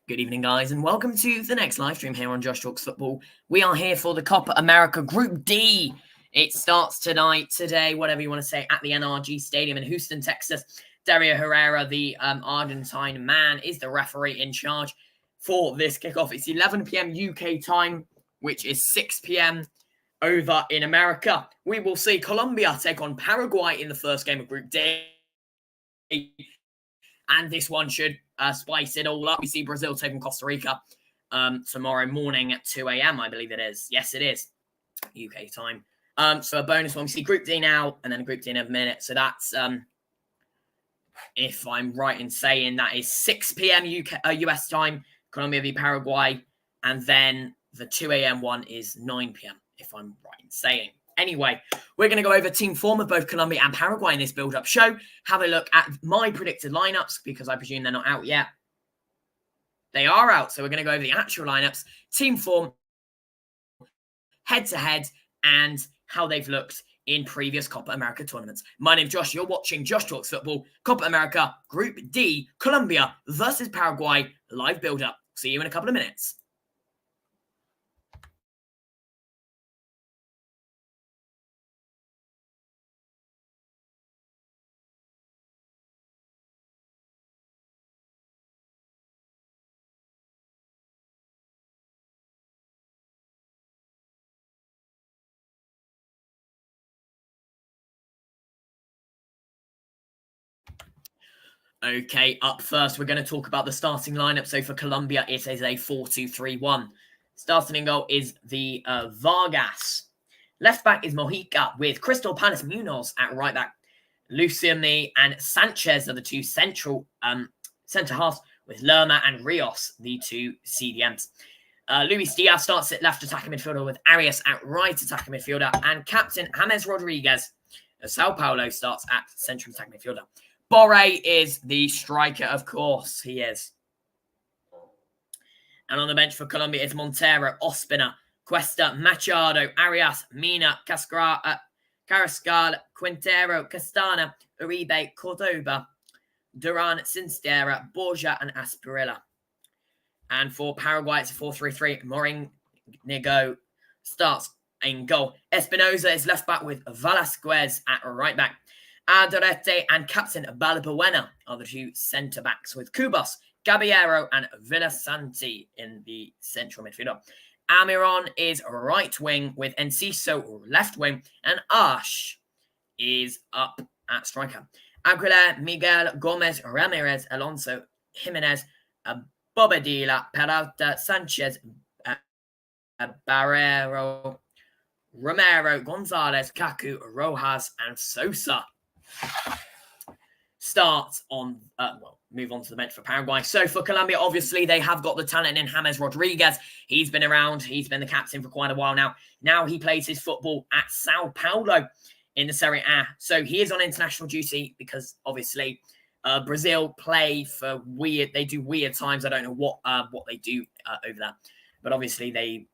Good evening, guys, and welcome to the next live stream here on Josh Talks Football. We are here for the Copa America Group D. It starts today, whatever you want to say, at the NRG Stadium in Houston, Texas. Dario Herrera, the Argentine man, is the referee in charge for this kickoff. It's 11 p.m. UK time, which is 6 p.m. over in America. We will see Colombia take on Paraguay in the first game of Group D. And this one should spice it all up. We see Brazil taking Costa Rica tomorrow morning at 2 a.m., I believe it is. Yes, it is. UK time. So a bonus one. We see Group D now, and then Group D in a minute. So that's, if I'm right in saying, that is 6 p.m. US time, Colombia v Paraguay. And then the 2 a.m. one is 9 p.m., if I'm right in saying. Anyway, we're going to go over team form of both Colombia and Paraguay in this build-up show. Have a look at my predicted lineups, because I presume they're not out yet. They are out, so we're going to go over the actual lineups, team form, head-to-head, and how they've looked in previous Copa America tournaments. My name's Josh. You're watching Josh Talks Football, Copa America, Group D, Colombia versus Paraguay, live build-up. See you in a couple of minutes. Okay, up first, we're going to talk about the starting lineup. So for Colombia, it is a 4-2-3-1. Starting in goal is the Vargas. Left back is Mojica with Crystal Palace Munoz at right back. Luciani and Sanchez are the two central centre halves, with Lerma and Rios, the two CDMs. Luis Diaz starts at left attacking midfielder, with Arias at right attacking midfielder, and captain James Rodriguez of Sao Paulo starts at central attacking midfielder. Borré is the striker, of course, he is. And on the bench for Colombia is Montero, Ospina, Cuesta, Machado, Arias, Mina, Carrascal, Quintero, Castana, Uribe, Cordoba, Duran, Sinstera, Borja, and Asperilla. And for Paraguay, it's a 4-3-3. Morínigo starts in goal. Espinosa is left back with Velasquez at right back. Adorete and captain Balbuena are the two centre-backs, with Cubas, Caballero, and Villasanti in the central midfielder. Almiron is right wing, with Enciso left wing, and Ash is up at striker. Aguilar, Miguel, Gomez, Ramirez, Alonso, Jimenez, Bobadilla, Peralta, Sanchez, Barrero, Romero, Gonzalez, Kaku, Rojas, and Sosa move on to the bench for Paraguay. So for Colombia, obviously, they have got the talent in James Rodriguez. He's been around. He's been the captain for quite a while now. Now he plays his football at Sao Paulo in the Serie A. So he is on international duty because, obviously, Brazil play for they do weird times. I don't know what they do over that. But obviously, they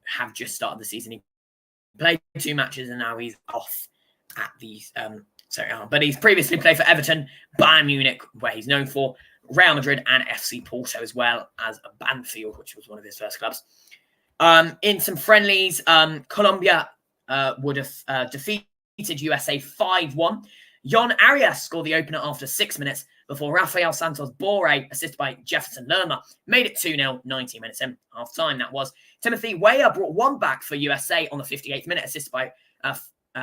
have just started the season. He played 2 matches and now he's off at these but he's previously played for Everton, Bayern Munich, where he's known for, Real Madrid, and FC Porto, as well as Banfield, which was one of his first clubs. In some friendlies, Colombia would have defeated USA 5-1. Jon Arias scored the opener after 6 minutes before Rafael Santos Borré, assisted by Jefferson Lerma, made it 2-0, 19 minutes in. Half-time, that was. Timothy Weah brought one back for USA on the 58th minute, assisted by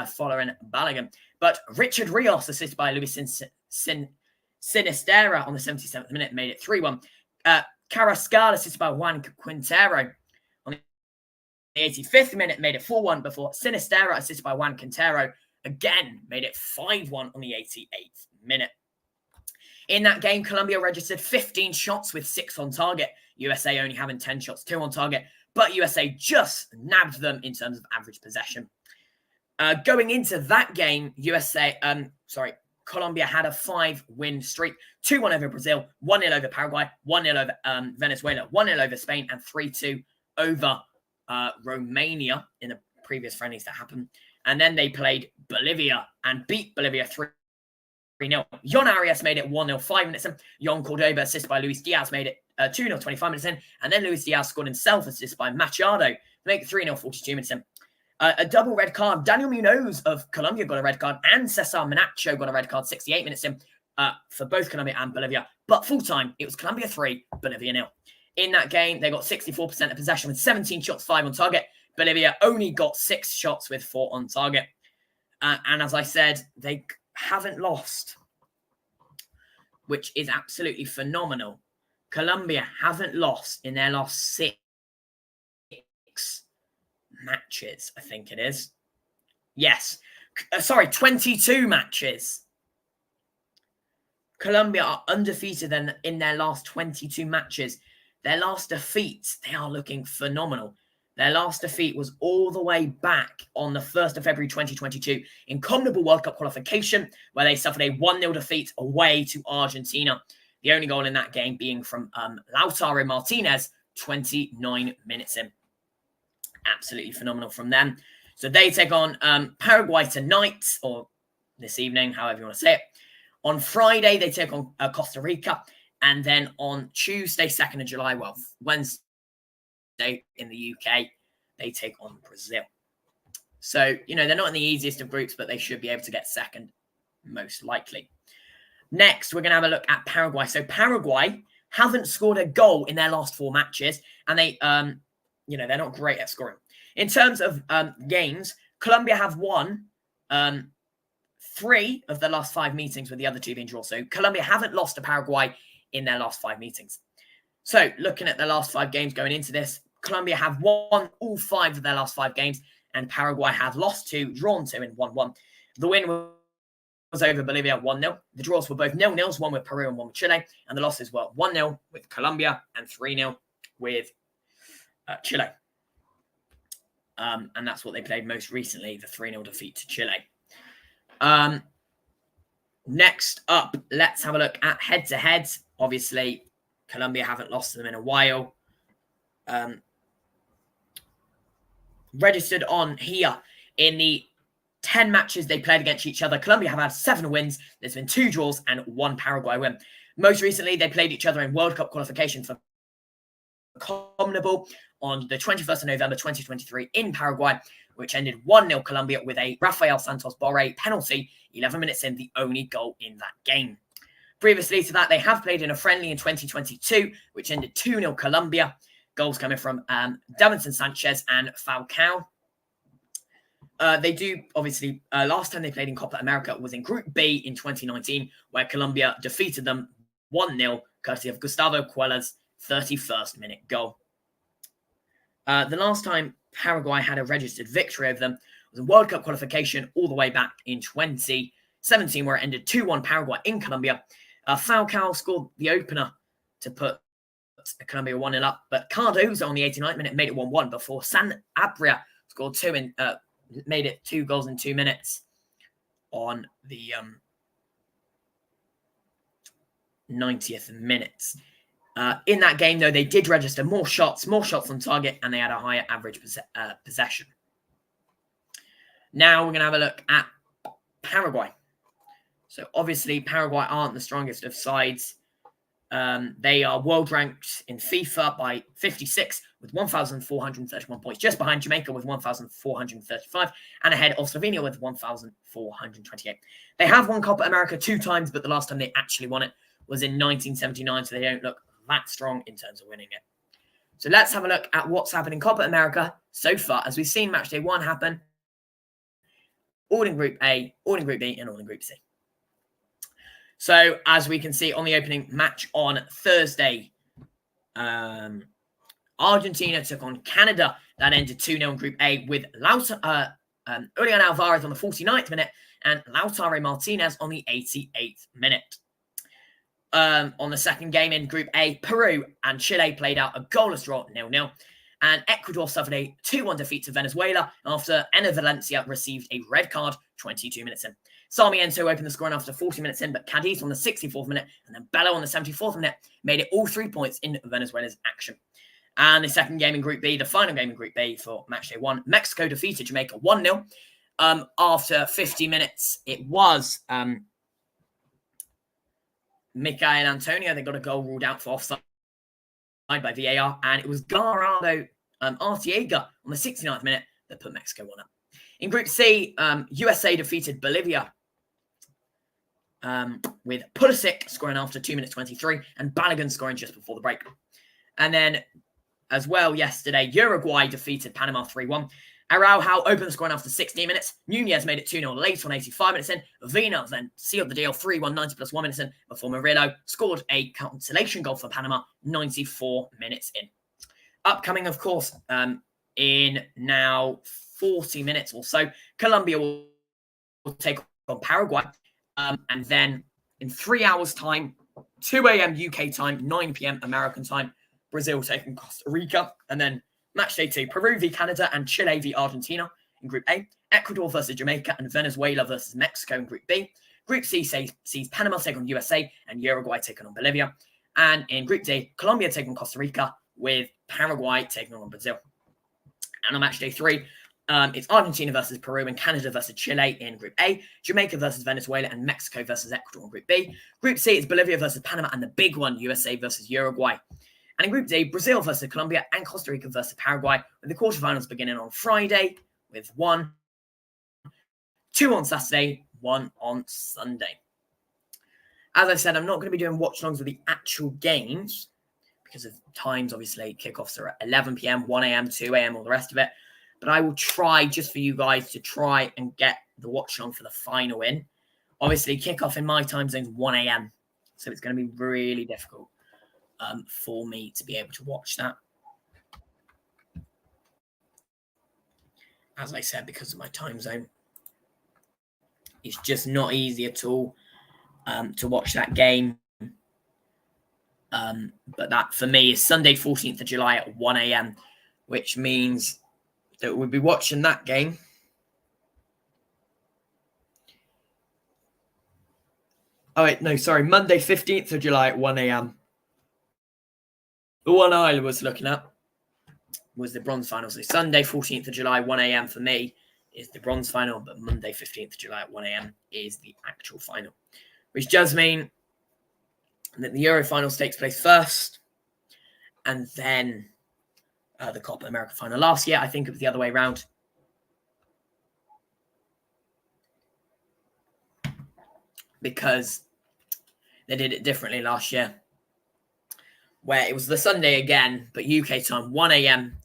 following Balogun. But Richard Rios, assisted by Luis Sinistera on the 77th minute, made it 3-1. Carrascal, assisted by Juan Quintero on the 85th minute, made it 4-1 before Sinistera, assisted by Juan Quintero, again made it 5-1 on the 88th minute. In that game, Colombia registered 15 shots with 6 on target. USA only having 10 shots, 2 on target. But USA just nabbed them in terms of average possession. Going into that game, Colombia had a 5-win streak. 2-1 over Brazil, 1-0 over Paraguay, 1-0 over Venezuela, 1-0 over Spain, and 3-2 over Romania in the previous friendlies that happened. And then they played Bolivia and beat Bolivia 3 3-0. Yon Arias made it 1-0 5 minutes in. Yon Cordoba, assist by Luis Diaz, made it 2-0 25 minutes in. And then Luis Diaz scored himself, assist by Machado, to make it 3-0 42 minutes in. A double red card. Daniel Munoz of Colombia got a red card, and Cesar Menacho got a red card 68 minutes in for both Colombia and Bolivia. But full time, it was Colombia 3, Bolivia 0. In that game, they got 64% of possession with 17 shots, 5 on target. Bolivia only got 6 shots with 4 on target. And as I said, they haven't lost, which is absolutely phenomenal. Colombia haven't lost in their last 6 matches, I think it is. Yes. 22 matches. Colombia are undefeated in their last 22 matches. Their last defeat, they are looking phenomenal. Their last defeat was all the way back on the 1st of February 2022 in CONMEBOL World Cup qualification, where they suffered a 1-0 defeat away to Argentina. The only goal in that game being from Lautaro Martinez, 29 minutes in. Absolutely phenomenal from them. So they take on Paraguay tonight, or this evening, however you want to say it. On Friday, they take on Costa Rica. And then on Tuesday, 2nd of July, well, Wednesday in the UK, they take on Brazil. So, they're not in the easiest of groups, but they should be able to get second, most likely. Next, we're going to have a look at Paraguay. So Paraguay haven't scored a goal in their last 4 matches, and they, they're not great at scoring. In terms of games, Colombia have won 3 of the last 5 meetings, with the other 2 being draws. So Colombia haven't lost to Paraguay in their last 5 meetings. So looking at the last 5 games going into this, Colombia have won all 5 of their last 5 games, and Paraguay have lost 2, drawn 2, and 1-1. The win was over Bolivia 1-0. The draws were both 0-0s, one with Peru and one with Chile, and the losses were 1-0 with Colombia and 3-0 with Chile. And that's what they played most recently, the 3-0 defeat to Chile. Next up, let's have a look at head-to-heads. Obviously, Colombia haven't lost to them in a while. Registered on here in the 10 matches they played against each other, Colombia have had 7 wins. There's been 2 draws and 1 Paraguay win. Most recently, they played each other in World Cup qualification for CONMEBOL on the 21st of November 2023 in Paraguay, which ended 1-0 Colombia with a Rafael Santos Borré penalty, 11 minutes in, the only goal in that game. Previously to that, they have played in a friendly in 2022, which ended 2-0 Colombia. Goals coming from Davinson Sanchez and Falcao. They do, obviously, last time they played in Copa America was in Group B in 2019, where Colombia defeated them 1-0, courtesy of Gustavo Cuella's 31st minute goal. The last time Paraguay had a registered victory over them was a World Cup qualification all the way back in 2017, where it ended 2-1 Paraguay in Colombia. Falcao scored the opener to put Colombia 1-0 up, but Cardozo on the 89th minute made it 1-1 before Sanabria scored 2 in, made it 2 goals in 2 minutes on the 90th minute. In that game, though, they did register more shots on target, and they had a higher average possession. Now we're going to have a look at Paraguay. So obviously, Paraguay aren't the strongest of sides. They are world ranked in FIFA by 56 with 1,431 points, just behind Jamaica with 1,435 and ahead of Slovenia with 1,428. They have won Copa America 2 times, but the last time they actually won it was in 1979, so they don't look that strong in terms of winning it. So let's have a look at what's happened in Copa America so far, as we've seen match day 1 happen. All in Group A, all in Group B, and all in Group C. So, as we can see on the opening match on Thursday, Argentina took on Canada. That ended 2-0 in Group A with Julian Alvarez on the 49th minute and Lautaro Martinez on the 88th minute. On the second game in Group A, Peru and Chile played out a goalless draw 0-0. And Ecuador suffered a 2-1 defeat to Venezuela after Enner Valencia received a red card 22 minutes in. Sarmiento opened the scoring after 40 minutes in, but Cadiz on the 64th minute and then Bello on the 74th minute made it all 3 points in Venezuela's action. And the second game in Group B, the final game in Group B for matchday 1, Mexico defeated Jamaica 1-0. After 50 minutes, it was Michael Antonio, they got a goal ruled out for offside by VAR, and it was Gerardo Arteaga on the 69th minute that put Mexico 1 up. In Group C, USA defeated Bolivia with Pulisic scoring after 2 minutes 23 and Balogun scoring just before the break. And then as well yesterday, Uruguay defeated Panama 3-1. Araujo opened the scoring after 16 minutes. Nunez made it 2-0 late on 85 minutes in. Vina then sealed the deal 3-1, 90 plus 1 minutes in, before Murillo scored a consolation goal for Panama 94 minutes in. Upcoming, of course, in now 40 minutes or so, Colombia will take on Paraguay. And then in 3 hours' time, 2 a.m. UK time, 9 p.m. American time, Brazil taking Costa Rica. And then match day 2, Peru v Canada and Chile v Argentina in Group A. Ecuador versus Jamaica and Venezuela versus Mexico in Group B. Group C sees Panama take on USA and Uruguay taking on Bolivia. And in Group D, Colombia taking on Costa Rica with Paraguay taking on Brazil. And on match day 3, it's Argentina versus Peru and Canada versus Chile in Group A. Jamaica versus Venezuela and Mexico versus Ecuador in Group B. Group C is Bolivia versus Panama and the big one, USA versus Uruguay. And in Group D, Brazil versus Colombia and Costa Rica versus Paraguay, with the quarterfinals beginning on Friday with 1, 2 on Saturday, 1 on Sunday. As I said, I'm not going to be doing watch-alongs with the actual games because of times, obviously. Kickoffs are at 11 p.m., 1 a.m., 2 a.m., all the rest of it. But I will try, just for you guys, to try and get the watch-along for the final in. Obviously, kickoff in my time zone is 1 a.m., so it's going to be really difficult for me to be able to watch that. As I said, because of my time zone, it's just not easy at all to watch that game. But that, for me, is Sunday, 14th of July at 1 a.m., which means that we'll be watching that game. Oh, wait, no, sorry. Monday, 15th of July at 1 a.m. The one I was looking at was the bronze final. So Sunday, 14th of July, 1 a.m. for me is the bronze final, but Monday, 15th of July at 1 a.m. is the actual final, which does mean that the Euro finals takes place first and then the Copa America final. Last year, I think it was the other way around. Because they did it differently last year, where it was the Sunday again, but UK time, 1 a.m.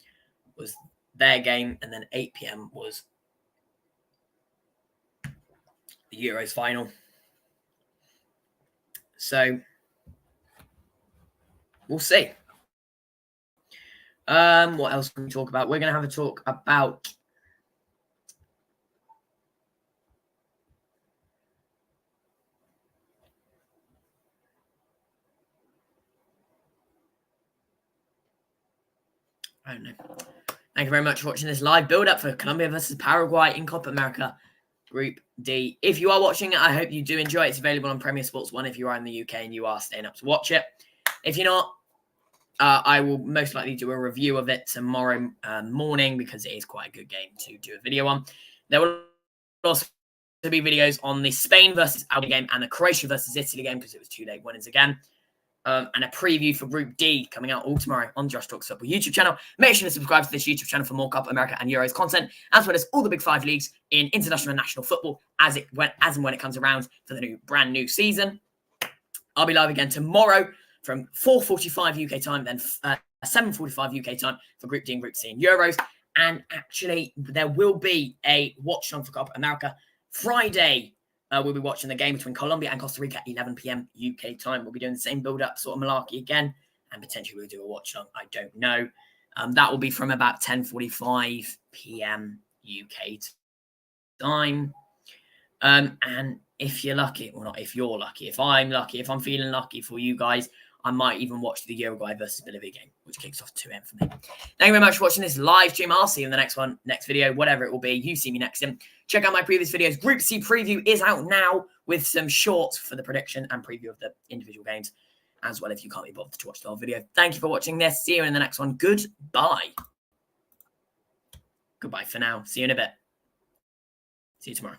was their game, and then 8 p.m. was the Euros final. So we'll see. What else can we talk about? We're going to have a talk about I don't know. Thank you very much for watching this live build-up for Colombia versus Paraguay in Copa America Group D. If you are watching it, I hope you do enjoy it. It's available on Premier Sports 1 if you are in the UK and you are staying up to watch it. If you're not, I will most likely do a review of it tomorrow morning because it is quite a good game to do a video on. There will also be videos on the Spain versus Albania game and the Croatia versus Italy game because it was 2 late winners again. And a preview for Group D coming out all tomorrow on Josh Talks Football YouTube channel. Make sure to subscribe to this YouTube channel for more Copa America and Euros content, as well as all the big 5 leagues in international and national football as and when it comes around for the brand new season. I'll be live again tomorrow from 4:45 UK time, then 7:45 UK time for Group D and Group C in Euros. And actually, there will be a watch-on for Copa America Friday. We'll be watching the game between Colombia and Costa Rica at 11 p.m. UK time. We'll be doing the same build-up sort of malarkey again, and potentially we'll do a watch-along. I don't know. That will be from about 10:45 p.m. UK time. And if you're lucky, well, not if you're lucky, if I'm lucky, if I'm feeling lucky for you guys, I might even watch the Uruguay versus Bolivia game, which kicks off 2 a.m. for me. Thank you very much for watching this live stream. I'll see you in the next video, whatever it will be. You see me next in. Check out my previous videos. Group C preview is out now with some shorts for the prediction and preview of the individual games as well if you can't be bothered to watch the whole video. Thank you for watching this. See you in the next one. Goodbye. Goodbye for now. See you in a bit. See you tomorrow.